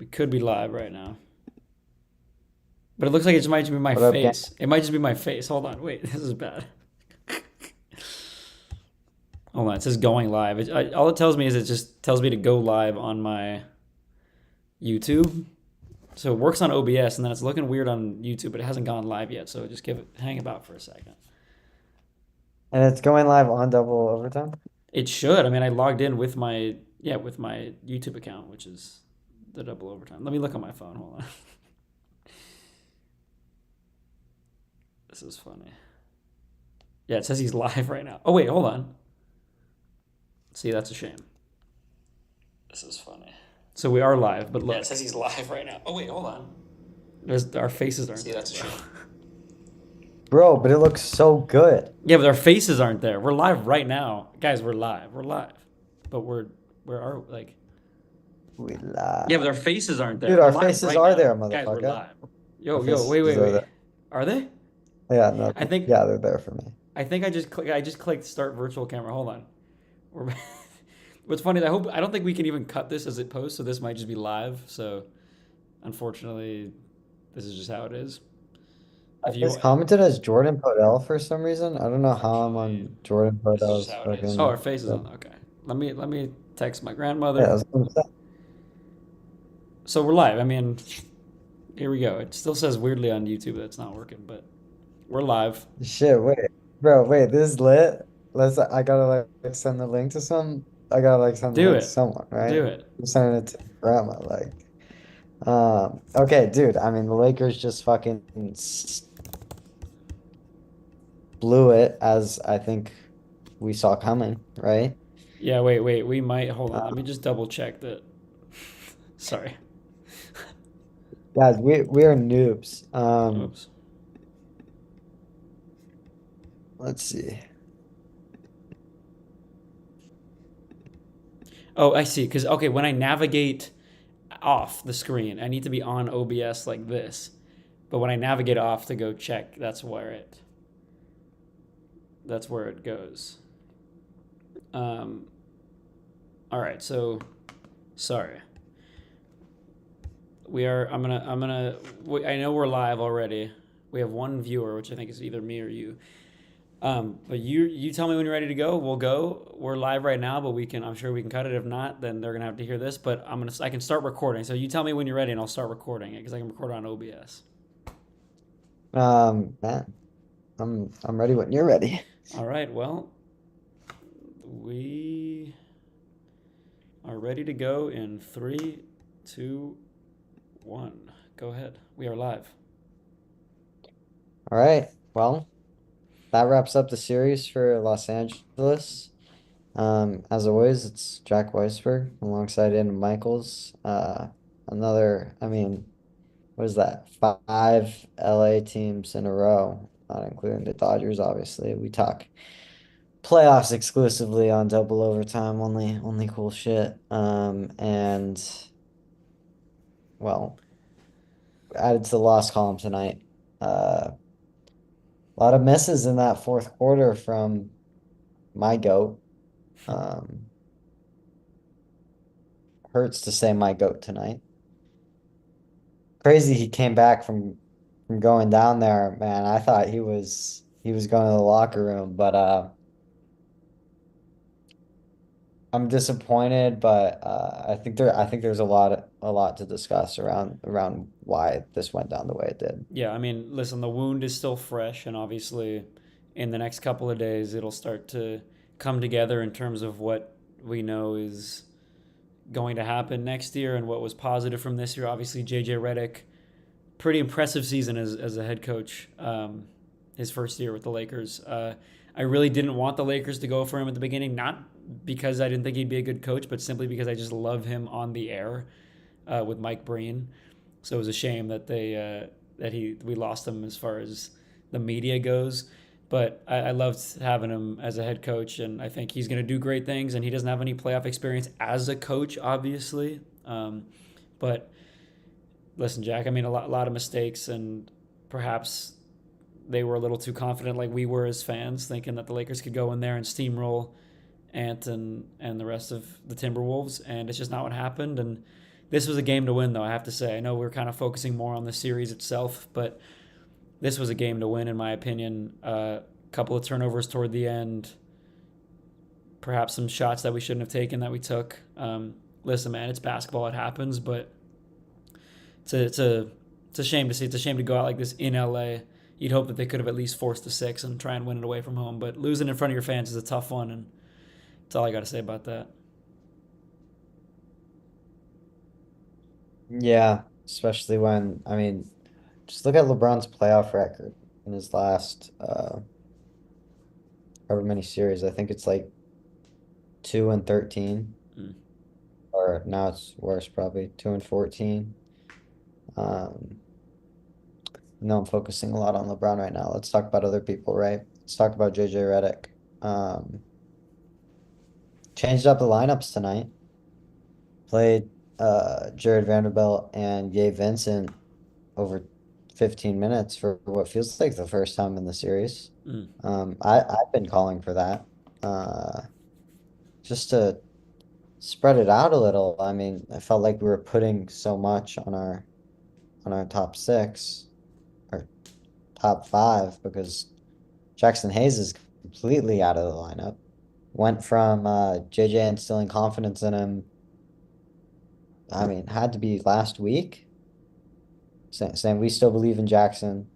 We could be live right now. But it looks like it might just be my What up, gang? face. It might just be my face. Hold on. Wait, this is bad. Hold on. It says going live. All it tells me is it just tells me to go live on my YouTube. So it works on OBS, and then it's looking weird on YouTube, but it hasn't gone live yet. So just hang about for a second. And it's going live on double overtime? It should. I mean, I logged in with my YouTube account, which is the double overtime. Let me look on my phone. Hold on. This is funny. Yeah, it says he's live right now. Oh wait, hold on. See, that's a shame. This is funny. So we are live, but look. Yeah, it says he's live right now. Oh wait, hold on. Our faces aren't. See, that's a shame. Bro, but it looks so good. Yeah, but our faces aren't there. We're live right now, guys. We're live. We're live, but where are like? We Yeah, live. but our faces aren't there. Dude, We're our live faces right are now, there, guys. We're motherfucker. live. Our Yo, wait, faces wait, are wait. there. Are they? Yeah, no, I think yeah, they're there for me. I just clicked start virtual camera. Hold on. We're, what's funny is I don't think we can even cut this as it posts, so this might just be live. So unfortunately, this is just how it is. If It's you commented as Jordan Podell for some reason. I don't know how I'm unfortunately, on Jordan this is just Podell's how it is. Oh, our fucking. face is on. Okay. Let me text my Yeah, grandmother. that's what I'm saying. So we're live. I mean, here we go. It still says weirdly on YouTube that it's not working, but we're live. Shit, wait. Bro, wait, this is lit. I gotta like send the link to some. I gotta like send the Do link to it. someone, right? Do it. I'm sending it to grandma. Okay, dude. I mean, the Lakers just fucking blew it, as I think we saw coming, right? Yeah, wait. We might hold on. Uh, Let me just double check that. Sorry. Guys, we are noobs. Oops. Let's see. Oh, I see. Because okay, when I navigate off the screen, I need to be on OBS like this. But when I navigate off to go check, that's where it goes. Um, all right. So sorry. I know we're live already. We have one viewer, which I think is either me or you. But you tell me when you're ready to go. We'll go. We're live right now, but I'm sure we can cut it. If not, then they're gonna have to hear this. But I can start recording. So you tell me when you're ready, and I'll start recording it because I can record on OBS. Man, I'm ready when you're ready. All right. Well, we are ready to go in three, two, one. Go ahead. We are live. All right. Well, that wraps up the series for Los Angeles. As always, it's Jack Weisberg alongside Anna Michaels. I mean, what is that? Five LA teams in a row, not including the Dodgers, obviously. We talk playoffs exclusively on double overtime, only cool shit. And well, added to the loss column tonight. A lot of misses in that fourth quarter from my goat. Um, Hurts to say my goat tonight. Crazy he came back from going down there, man. I thought he was going to the locker room, but I'm disappointed, but I think there's a lot to discuss around why this went down the way it did. Yeah, I mean, listen, the wound is still fresh, and obviously, in the next couple of days, it'll start to come together in terms of what we know is going to happen next year and what was positive from this year. Obviously, JJ Redick, pretty impressive season as a head coach, his first year with the Lakers. I really didn't want the Lakers to go for him at the beginning, not because I didn't think he'd be a good coach, but simply because I just love him on the air with Mike Breen. So it was a shame that we lost him as far as the media goes. But I loved having him as a head coach, and I think he's going to do great things. And he doesn't have any playoff experience as a coach, obviously. But listen, Jack, I mean, a lot of mistakes, and perhaps they were a little too confident, like we were as fans, thinking that the Lakers could go in there and steamroll Ant and the rest of the Timberwolves, and it's just not what happened. And This was a game to win, though, I have to say. I know we're kind of focusing more on the series itself, but this was a game to win, in my opinion. A couple of turnovers toward the end, perhaps some shots that we shouldn't have taken that we took. Listen, man, it's basketball; it happens. But it's a shame to see. It's a shame to go out like this in LA. You'd hope that they could have at least forced a six and try and win it away from home. But losing in front of your fans is a tough one, and that's all I got to say about that. Yeah, especially when, I mean, just look at LeBron's playoff record in his last however many series. I think it's like 2-13, Mm. or now it's worse, probably 2-14. Um, no, I'm focusing a lot on LeBron right now. Let's talk about other people, right? Let's talk about JJ Redick. Um, Changed up the lineups tonight. Played Jared Vanderbilt and Gabe Vincent over 15 minutes for what feels like the first time in the series. Mm. I've been calling for that. Uh, just to spread it out a little. I mean, I felt like we were putting so much on our top six or top five because Jackson Hayes is completely out of the lineup. Went from JJ instilling confidence in him. I mean, had to be last week, saying we still believe in Jackson,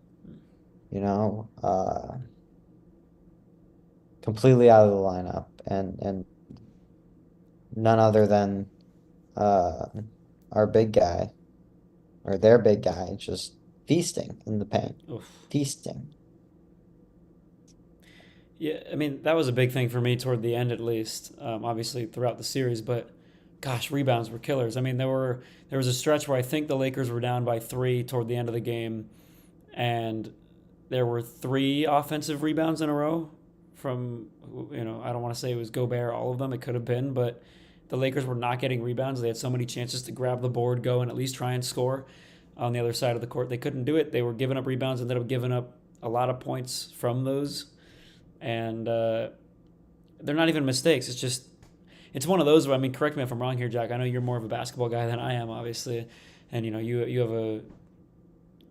you know, completely out of the lineup, and none other than uh, our big guy or their big guy just feasting in the paint, Oof. feasting. Yeah, I mean that was a big thing for me toward the end, at least. Obviously throughout the series, but gosh, rebounds were killers. I mean there was a stretch where I think the Lakers were down by three toward the end of the game, and there were three offensive rebounds in a row from, I don't want to say it was Gobert, all of them. It could have been, but the Lakers were not getting rebounds. They had so many chances to grab the board, go and at least try and score on the other side of the court. They couldn't do it. They were giving up rebounds, ended up giving up a lot of points from those, and they're not even mistakes. It's just it's one of those where, I mean, correct me if I'm wrong here, Jack. I know you're more of a basketball guy than I am, obviously, and you have a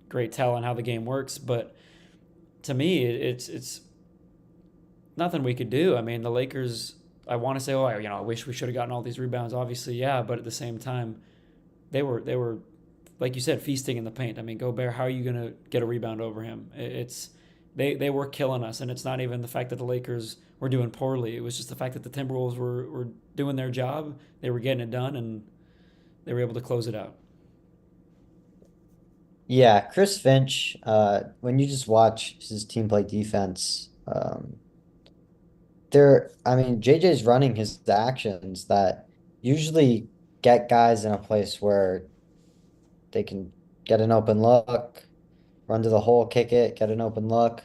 great tell on how the game works. But to me, it's nothing we could do. I mean, the Lakers. I want to say, oh, I wish we should have gotten all these rebounds. Obviously, yeah, but at the same time, they were like you said, feasting in the paint. I mean, Gobert, how are you gonna get a rebound over him? It's they were killing us, and it's not even the fact that the Lakers were doing poorly. It was just the fact that the Timberwolves were doing their job. They were getting it done, and they were able to close it out. Yeah, Chris Finch, when you just watch his team play defense, I mean, JJ's running his actions that usually get guys in a place where they can get an open look, run to the hole, kick it, get an open look.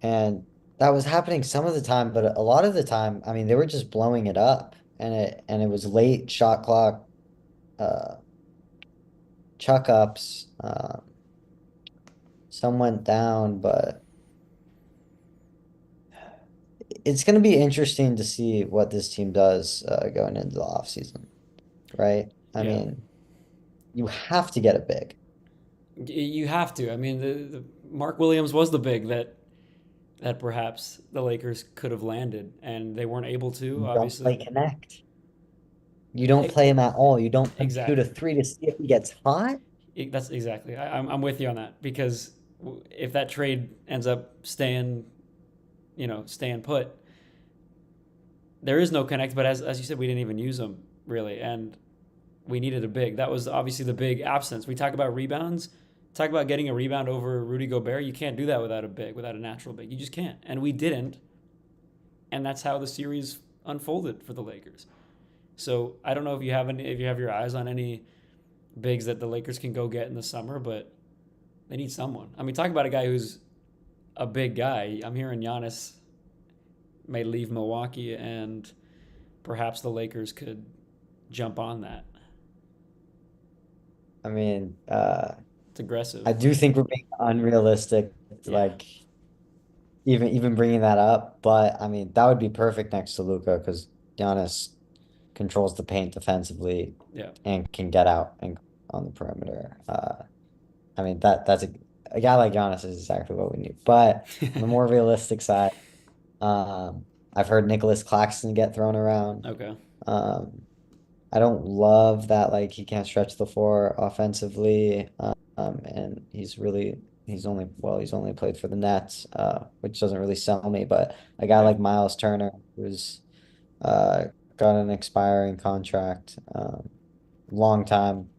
And that was happening some of the time, but a lot of the time, I mean, they were just blowing it up, and it was late shot clock uh chuck ups. Some went down, but it's going to be interesting to see what this team does going into the offseason, right? I Yeah, mean, you have to get it big. you have to. I mean, the Mark Williams was the big that perhaps the Lakers could have landed, and they weren't able to. You don't Obviously, play connect. You don't E- play him at all. You don't shoot a exactly. three to see if he gets hot. That's exactly. I'm with you on that because if that trade ends up staying put, there is no connect. But as you said, we didn't even use them really, and we needed a big. That was obviously the big absence. We talk about rebounds. Talk about getting a rebound over Rudy Gobert. You can't do that without a big, without a natural big. You just can't, and we didn't. And that's how the series unfolded for the Lakers. So I don't know if you have your eyes on any bigs that the Lakers can go get in the summer, but they need someone. I mean, talk about a guy who's a big guy. I'm hearing Giannis may leave Milwaukee, and perhaps the Lakers could jump on that. I mean, It's aggressive. I do think we're being unrealistic, Yeah. like even bringing that up. But I mean, that would be perfect next to Luca because Giannis controls the paint defensively, Yeah. and can get out and on the perimeter. I mean that's a guy like Giannis is exactly what we need. But on the more realistic side, I've heard Nicholas Claxton get thrown around. Okay. Um, I don't love that like he can't stretch the floor offensively. And he's only played for the Nets, which doesn't really sell me. But a guy Yeah. like Miles Turner, who's uh got an expiring contract, long time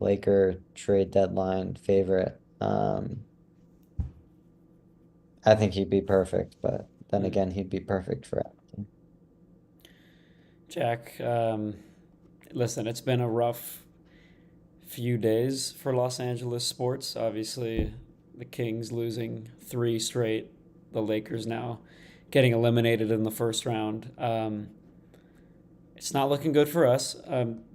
Laker trade deadline favorite. I think he'd be perfect, but then Mm. again, he'd be perfect for everything. Jack, listen, it's been a rough few days for Los Angeles sports. Obviously, the Kings losing three straight, the Lakers now getting eliminated in the first round. It's not looking good for us.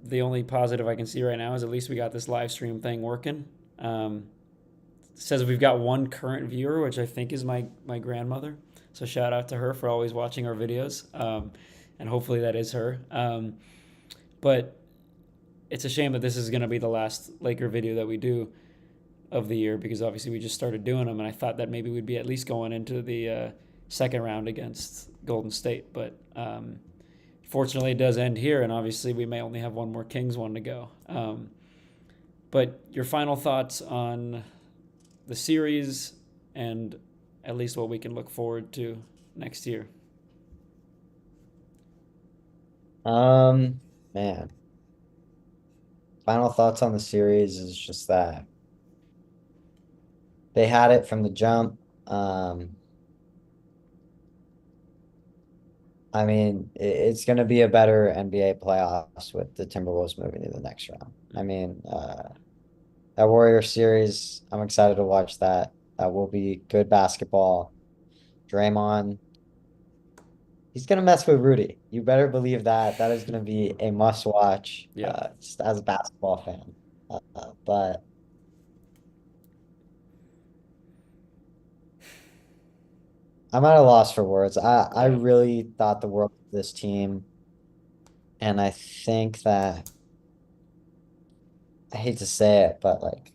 The only positive I can see right now is at least we got this live stream thing working. It says we've got one current viewer, which I think is my grandmother. So shout out to her for always watching our videos, and hopefully that is her. But it's a shame that this is going to be the last Laker video that we do of the year because obviously we just started doing them, and I thought that maybe we'd be at least going into the second round against Golden State. But fortunately, it does end here, and obviously we may only have one more Kings one to go. But your final thoughts on the series and at least what we can look forward to next year? Um, Man, final thoughts on the series is just that they had it from the jump. I mean, it's going to be a better NBA playoffs with the Timberwolves moving to the next round. I mean, that Warrior series, I'm excited to watch that. That will be good basketball. Draymond, he's gonna mess with Rudy. You better believe that. That is gonna be a must watch, Yeah, just as a basketball fan. But I'm at a loss for words. I yeah, really thought the world of this team, and I think that I hate to say it, but like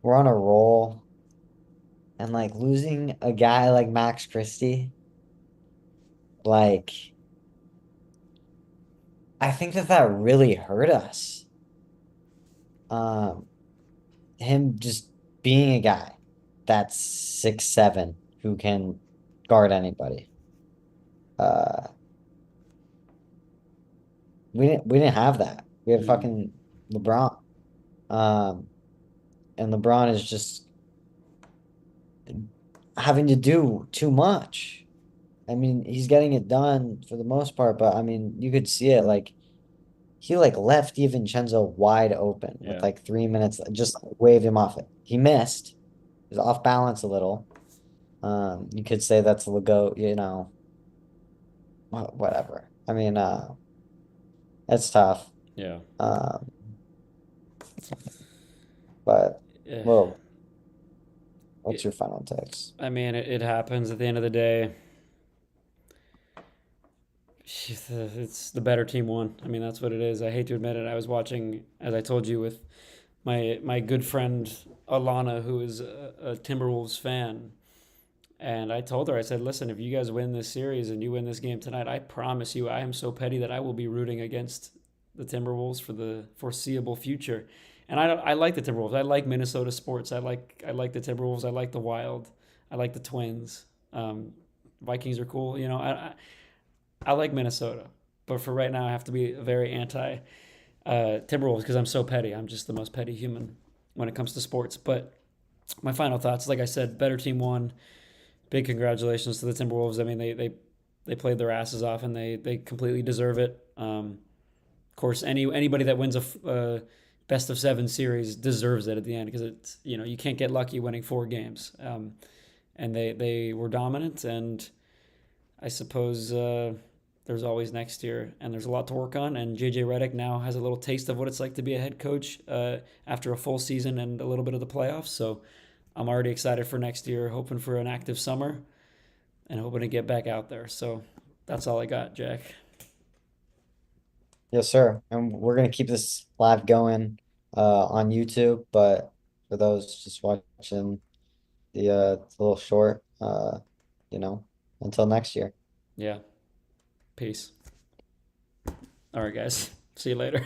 we're on a roll, and like losing a guy like Max Christie, like I think that really hurt us. Um, Him just being a guy that's 6'7" who can guard anybody. Uh, we didn't have that. We have mm, fucking LeBron. Um, and LeBron is just having to do too much. I mean, he's getting it done for the most part, but I mean, you could see it like he like left DiVincenzo wide open with yeah, like 3 minutes, just waved him off it. He missed. He was off balance a little. You could say that's Lego, whatever. I mean, it's tough. yeah. Um, but Eh, well, what's It, your final takes? I mean, it happens at the end of the day. It's the better team won. I mean, that's what it is. I hate to admit it. I was watching, as I told you, with my good friend Alana, who is a Timberwolves fan, and I told her, I said, listen, if you guys win this series and you win this game tonight, I promise you, I am so petty that I will be rooting against the Timberwolves for the foreseeable future. And I like the Timberwolves. I like Minnesota sports. I like the Timberwolves. I like the Wild. I like the Twins. Vikings are cool. I like Minnesota, but for right now, I have to be very anti Timberwolves because I'm so petty. I'm just the most petty human when it comes to sports. But my final thoughts, like I said, better team won. Big congratulations to the Timberwolves. I mean, they played their asses off and they completely deserve it. Of course, anybody that wins a best of seven series deserves it at the end because it's you can't get lucky winning four games. And they were dominant, and I suppose there's always next year, and there's a lot to work on. And JJ Redick now has a little taste of what it's like to be a head coach after a full season and a little bit of the playoffs. So I'm already excited for next year, hoping for an active summer and hoping to get back out there. So that's all I got, Jack. Yes, sir. And we're gonna keep this live going on YouTube, but for those just watching the little short, you know, until next year. Yeah. Peace. All right, guys. See you later.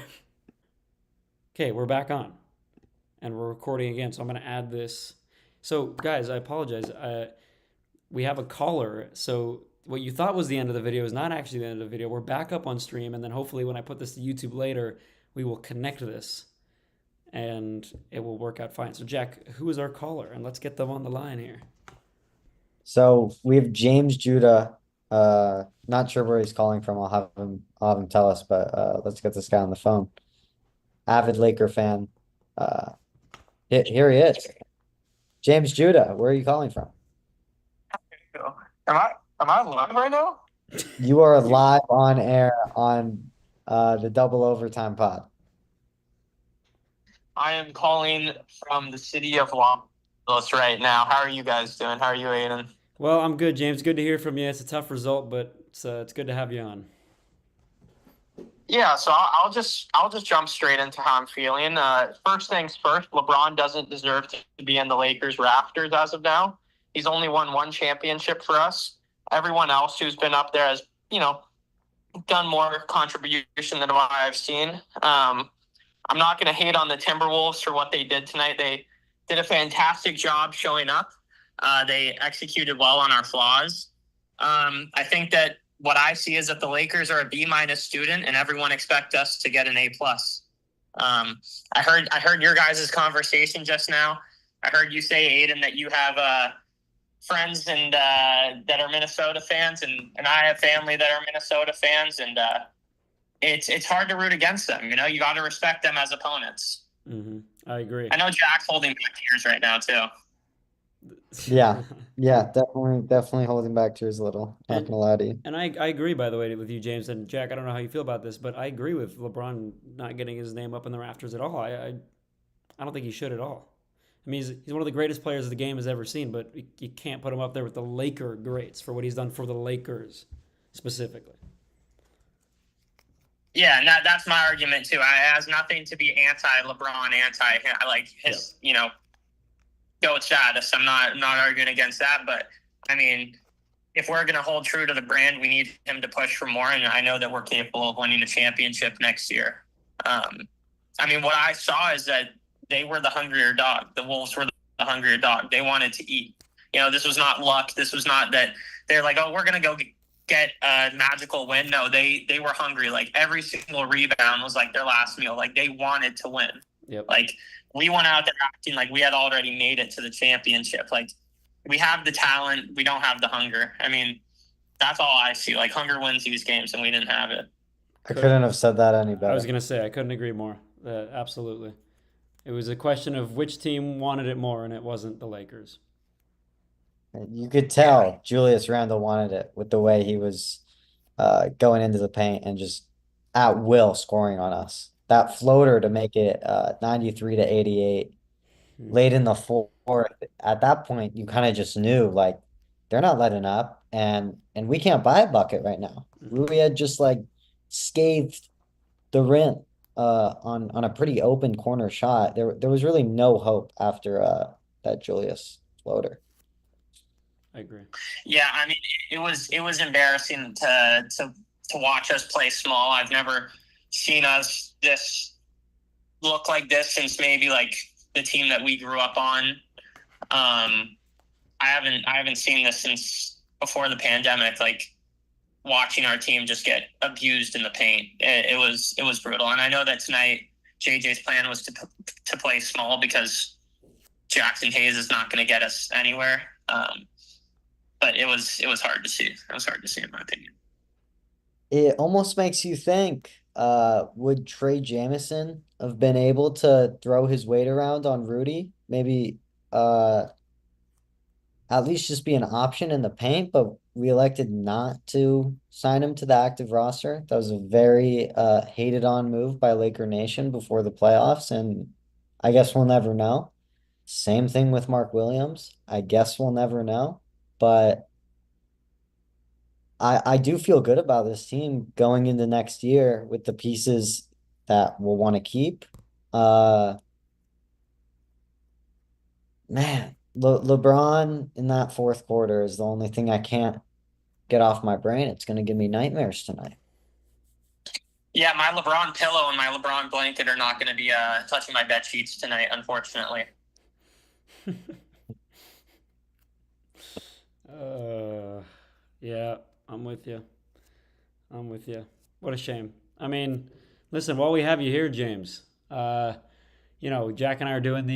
Okay, we're back on and we're recording again. So I'm going to add this. So, guys, I apologize. We have a caller. So, what you thought was the end of the video is not actually the end of the video. We're back up on stream. And then hopefully, when I put this to YouTube later, we will connect this and it will work out fine. So, Jack, who is our caller? And let's get them on the line here. So we have James Judah. Not sure where he's calling from. I'll have him tell us, but let's get this guy on the phone. Avid Laker fan. Uh, here he is. James Judah, where are you calling from? Am am I live right now? You are live on air on the Double Overtime Pod. I am calling from the city of Los Angeles right now. How are you guys doing? How are you, Aiden? Well, I'm good, James. Good to hear from you. It's a tough result, but it's good to have you on. Yeah, so I'll just jump straight into how I'm feeling. First things first, LeBron doesn't deserve to be in the Lakers rafters as of now. He's only won one championship for us. Everyone else who's been up there has, done more contribution than what I've seen. I'm not going to hate on the Timberwolves for what they did tonight. They did a fantastic job showing up. They executed well on our flaws. I think that what I see is that the Lakers are a B-minus student, and everyone expects us to get an A-plus. I heard your guys' conversation just now. I heard you say, Aiden, that you have friends and that are Minnesota fans, and I have family that are Minnesota fans, and it's hard to root against them. You got to respect them as opponents. I agree. I know Jack's holding back tears right now too. Yeah, yeah, definitely holding back tears a little. Not and gonna lie to you. and I agree, by the way, with you, James and Jack. I don't know how you feel about this, but I agree with LeBron not getting his name up in the rafters at all. I don't think he should at all. I mean, he's one of the greatest players the game has ever seen, but you can't put him up there with the Laker greats for what he's done for the Lakers specifically. Yeah, and that's my argument too. It has nothing to be anti-LeBron, I like his, GOAT status. I'm not arguing against that, but I mean, if we're going to hold true to the brand, we need him to push for more, and I know that we're capable of winning a championship next year. I mean, what I saw is that they were the hungrier dog. The Wolves were the hungrier dog. They wanted to eat. This was not luck. This was not that they're like, oh, we're going to go get a magical win. No, they were hungry. Like every single rebound was like their last meal. Like they wanted to win. Yep. Like we went out there acting like we had already made it to the championship. Like we have the talent, we don't have the hunger. I mean, that's all I see. Like hunger wins these games, and we didn't have it. I couldn't have said that any I was better. gonna say I couldn't agree more. Absolutely, it was a question of which team wanted it more, and it wasn't the Lakers. You could tell Julius Randle wanted it with the way he was going into the paint and just at will scoring on us. That floater to make it 93 to 88 late in the fourth. At that point, you kind of just knew like they're not letting up, and we can't buy a bucket right now. Rui had just like scathed the rim on a pretty open corner shot. There was really no hope after that Julius floater. I agree. Yeah, I mean, it was embarrassing to watch us play small. I've never seen us this look like this since maybe like the team that we grew up on. I haven't seen this since before the pandemic. Like watching our team just get abused in the paint, it was brutal. And I know that tonight JJ's plan was to play small because Jackson Hayes is not going to get us anywhere. But it was hard to see. It was hard to see, in my opinion. It almost makes you think, would Trey Jamison have been able to throw his weight around on Rudy? Maybe at least just be an option in the paint, but we elected not to sign him to the active roster. That was a very hated on move by Laker Nation before the playoffs, and I guess we'll never know. Same thing with Mark Williams. I guess we'll never know. But I do feel good about this team going into next year with the pieces that we'll want to keep. Uh, man, LeBron in that fourth quarter is the only thing I can't get off my brain. It's going to give me nightmares tonight. Yeah, my LeBron pillow and my LeBron blanket are not going to be touching my bed sheets tonight, unfortunately. Uh, yeah, I'm with you. I'm with you. What a shame. I mean, listen, while we have you here, James, uh, Jack and I are doing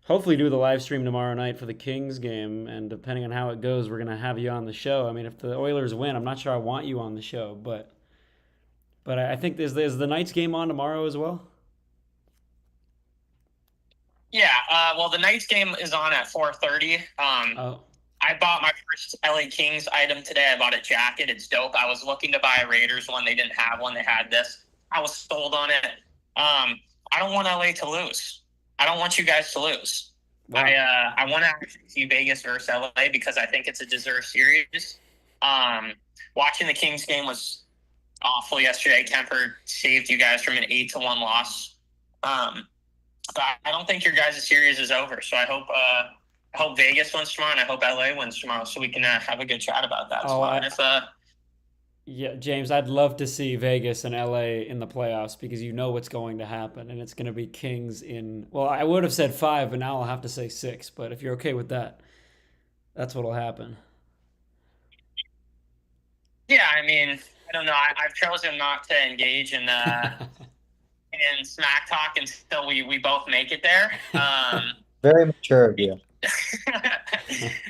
hopefully do the live stream tomorrow night for the Kings game, and depending on how it goes, we're gonna have you on the show. I mean, if the Oilers win, I'm not sure I want you on the show, but I think is the Knights game on tomorrow as well. Yeah, well, the Knights game is on at 4:30. Oh, I bought my first LA Kings item today. I bought a jacket. It's dope. I was looking to buy a Raiders one. They didn't have one. They had this. I was sold on it. I don't want LA to lose. I don't want you guys to lose. wow. I want to actually see Vegas versus LA because I think it's a deserved series. Watching the Kings game was awful yesterday. Kemper saved you guys from an 8-1 loss. But I don't think your guys' series is over. So I hope Vegas wins tomorrow, and I hope LA wins tomorrow, so we can have a good chat about that Oh, tomorrow. yeah, James, I'd love to see Vegas and LA in the playoffs because you know what's going to happen, and it's going to be Kings in. Well, I would have said 5, but now I'll have to say 6. But if you're okay with that, that's what'll happen. Yeah, I mean, I don't know. I've chosen not to engage in smack talk until we both make it there. Very mature of you.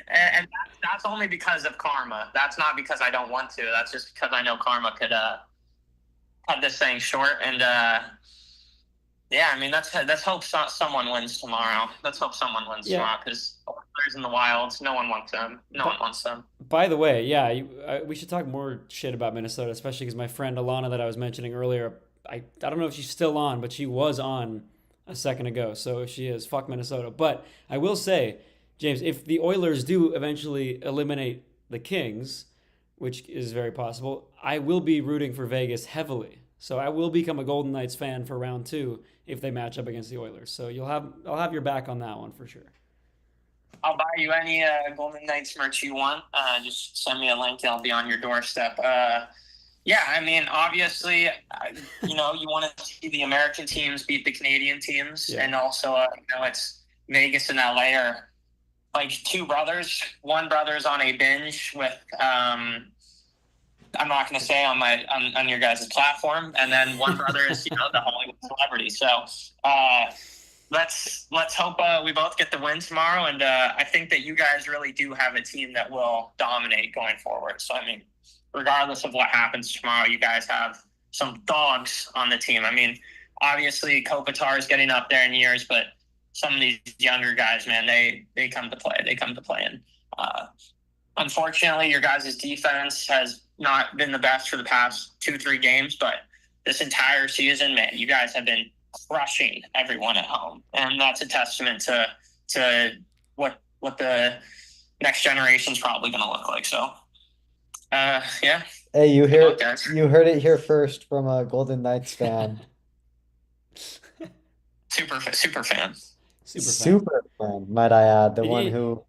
And that's only because of karma. That's not because I don't want to. That's just because I know karma could cut this thing short. And yeah, I mean, let's hope someone wins tomorrow. Let's hope someone wins tomorrow because players in the wilds, no one wants them. No one wants them. By the way, yeah, we should talk more shit about Minnesota, especially because my friend Alana that I was mentioning earlier, I don't know if she's still on, but she was on a second ago. So if she is, fuck Minnesota. But I will say, James, if the Oilers do eventually eliminate the Kings, which is very possible, I will be rooting for Vegas heavily. So I will become a Golden Knights fan for round 2 if they match up against the Oilers. So I'll have your back on that one for sure. I'll buy you any Golden Knights merch you want. Just send me a link and I'll be on your doorstep. Yeah, I mean, obviously, you want to see the American teams beat the Canadian teams. Yeah. And also, it's Vegas and LA are like two brothers. One brother's on a binge with, I'm not going to say on your guys' platform. And then one brother is, the Hollywood celebrity. So, let's hope we both get the win tomorrow. And I think that you guys really do have a team that will dominate going forward. So, I mean, regardless of what happens tomorrow, you guys have some dogs on the team. I mean, obviously, Kopitar is getting up there in years, but some of these younger guys, man, they come to play. They come to play. And unfortunately, your guys' defense has not been the best for the past 2-3 games, but this entire season, man, you guys have been crushing everyone at home. And that's a testament to what the next generation's probably going to look like. So, yeah. Hey, you heard it here first from a Golden Knights fan. Super fan. Super fan, might I add, the one who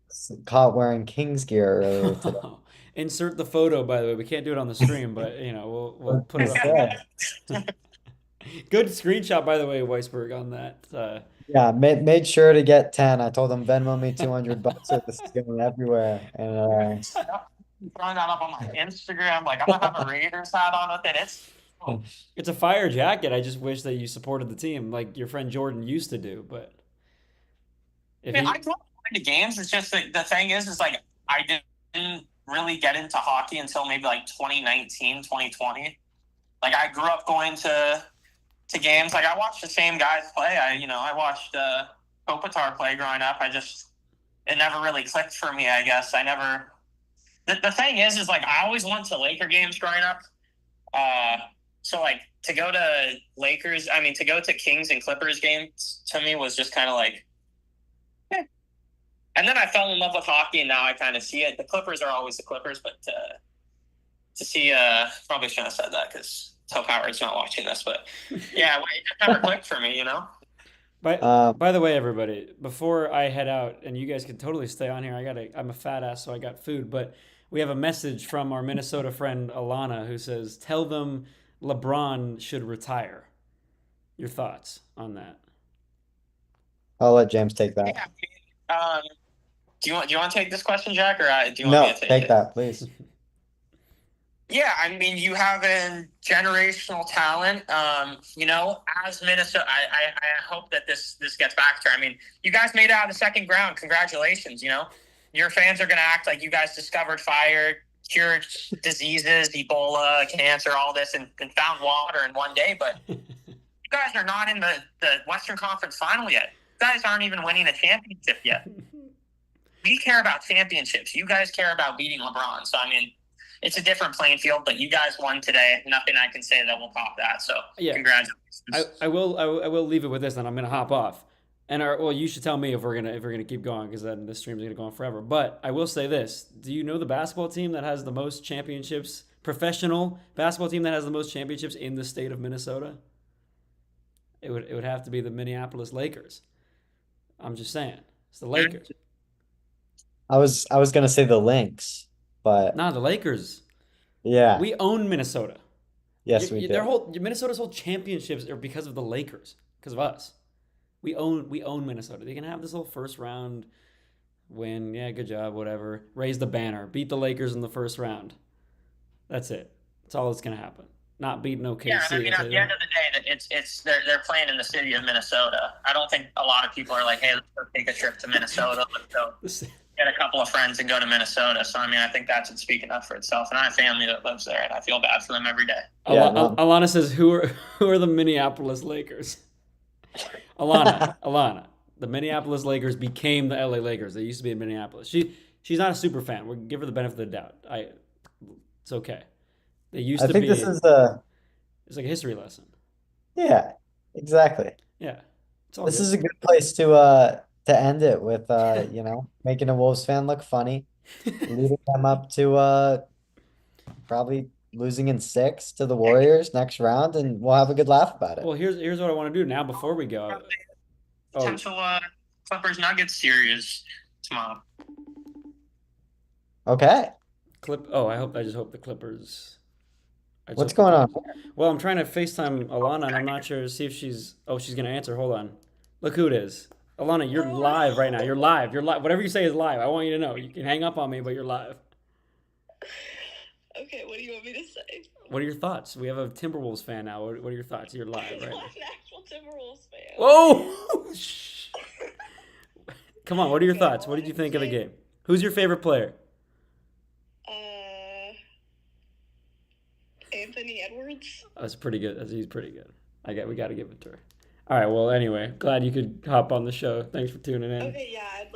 caught wearing Kings gear earlier today. Insert the photo, by the way. We can't do it on the stream, but we'll put it up. Good screenshot, by the way, Weisberg, on that. Yeah, made sure to get 10. I told him Venmo me $200 so this is going everywhere. And throwing that up on my Instagram, like I'm gonna have a Raiders hat on with it. It's a fire jacket. I just wish that you supported the team like your friend Jordan used to do. But I grew up going to games. It's just the thing is like I didn't really get into hockey until maybe like 2019, 2020. Like I grew up going to games. Like I watched the same guys play. I watched Kopitar play growing up. It never really clicked for me. I guess I never. The thing is like I always went to Laker games growing up. So like to go to Kings and Clippers games to me was just kind of like, eh. And then I fell in love with hockey and now I kind of see it. The Clippers are always the Clippers, but to see. Probably shouldn't have said that because Hope Howard's not watching this, but yeah, it just never clicked for me. By Um, by the way, everybody, before I head out, and you guys can totally stay on here. I'm a fat ass, so I got food. But we have a message from our Minnesota friend Alana who says, "Tell them LeBron should retire." Your thoughts on that? I'll let James take that. Yeah. Do you want to take this question, Jack, or do you want me No, to take take it? that, please. Yeah, I mean, you have a generational talent. As Minnesota, I hope that this gets back to her. I mean, you guys made it out of the second round. Congratulations. Your fans are going to act like you guys discovered fire, cured diseases, Ebola, cancer, all this, and found water in one day. But you guys are not in the Western Conference final yet. You guys aren't even winning a championship yet. We care about championships. You guys care about beating LeBron. So, I mean, it's a different playing field, but you guys won today. Nothing I can say that will top that. So, Yeah. congratulations. I will leave it with this, and I'm gonna hop off. You should tell me if we're gonna keep going because then this stream's gonna go on forever. But I will say this: do you know the basketball team that has the most championships? Professional basketball team that has the most championships in the state of Minnesota? It would have to be the Minneapolis Lakers. I'm just saying, it's the Lakers. I was gonna say the Lynx, but Nah, the Lakers. yeah, We own Minnesota. yes, we Their do. whole Minnesota's whole championships are because of the Lakers, because of us. We own Minnesota. They can have this little first round win. Yeah, good job, whatever. Raise the banner. Beat the Lakers in the first round. That's it. That's all that's gonna happen. Not beating OKC. Yeah, I mean, I'll at tell the you end of the day, they're playing in the city of Minnesota. I don't think a lot of people are like, hey, let's go take a trip to Minnesota. Let's go that. get a couple of friends and go to Minnesota. So, I mean, I think that's speaking up for itself. And I have family that lives there, and I feel bad for them every day. Yeah, no. Alana says, "Who are the Minneapolis Lakers?" Alana. The Minneapolis Lakers became the LA Lakers. They used to be in Minneapolis. She's not a super fan. We'll give her the benefit of the doubt. It's okay. They used I to think be. this is It's like a history lesson. yeah, exactly. Yeah, it's all This good. is a good place to end it with making a Wolves fan look funny, leading them up to probably losing in 6 to the Warriors next round, and we'll have a good laugh about it. Well, here's what I want to do now before we go. Oh, Potential Clippers Nuggets series tomorrow. Okay, I just hope the Clippers. what's going on? Well, I'm trying to FaceTime Alana, and I'm not sure to see if she's. Oh, she's gonna answer. Hold on. Look who it is. Alana, you're live right now. You're live. You're live. Whatever you say is live. I want you to know. You can hang up on me, but you're live. Okay, what do you want me to say? What are your thoughts? We have a Timberwolves fan now. What are your thoughts? You're live I'm right not now. an actual Timberwolves fan. Whoa! Shh. Come on. What are your Okay, thoughts? I What did you wanted think to of the say- game? Who's your favorite player? Anthony Edwards. That's pretty good. He's pretty good. We got to give it to her. All right. Well, anyway, glad you could hop on the show. Thanks for tuning in. Okay, yeah, I'd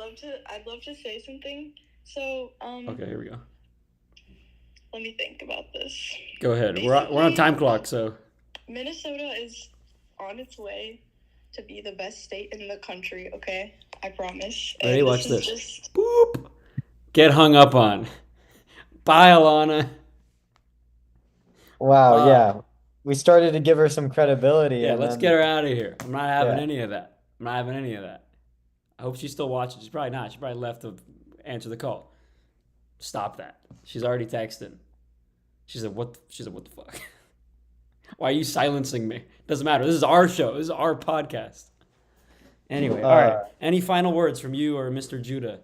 love to say something. So, Okay, here we go. let me think about this. Go ahead. We're on time clock, so Minnesota is on its way to be the best state in the country, okay? I promise. Ready? And Watch is this. just Boop. Get hung up on. Bye, Alana. Wow, Wow. yeah, we started to give her some credibility, Yeah, and let's then get her out of here. I'm not having Yeah. any of that. I'm not having any of that. I hope she's still watching. She's probably not. She probably left to answer the call. Stop that. She's already texting. She said, "What?" She said, "What the fuck? Why are you silencing me? Doesn't matter. This is our show. This is our podcast." Anyway, all right. Any final words from you or Mr. Judah?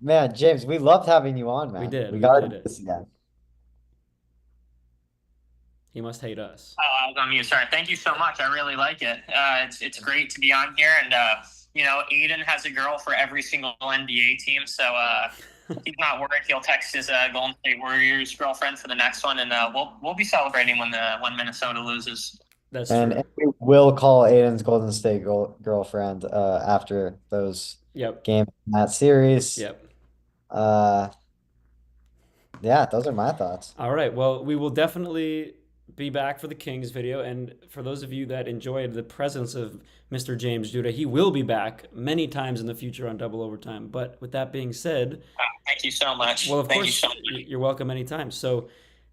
man, James, we loved having you on, man. We did. We We gotta really do did. this again. He must hate us. Oh, I was on mute. Sorry. Thank you so much. I really like it. It's great to be on here, and Aiden has a girl for every single NBA team, so he's not worried. He'll text his Golden State Warriors girlfriend for the next one, and we'll be celebrating when Minnesota loses. That's And true. we will call Aiden's Golden State girlfriend after those Yep. games in that series. Yep. Yeah, those are my thoughts. All right. Well, we will definitely be back for the Kings video. And for those of you that enjoyed the presence of Mr. James Judah, he will be back many times in the future on Double Overtime. But with that being said, Thank you so much. well, of Thank you course, so much. you're welcome anytime. So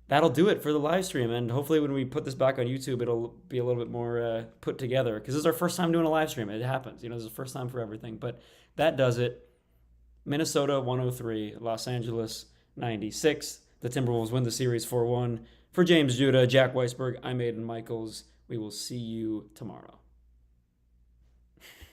that'll do it for the live stream. And hopefully, when we put this back on YouTube, it'll be a little bit more put together because this is our first time doing a live stream. It happens, this is the first time for everything. But that does it. Minnesota 103, Los Angeles 96. The Timberwolves win the series 4-1. For James Judah, Jack Weisberg, I'm Aiden Michaels. We will see you tomorrow.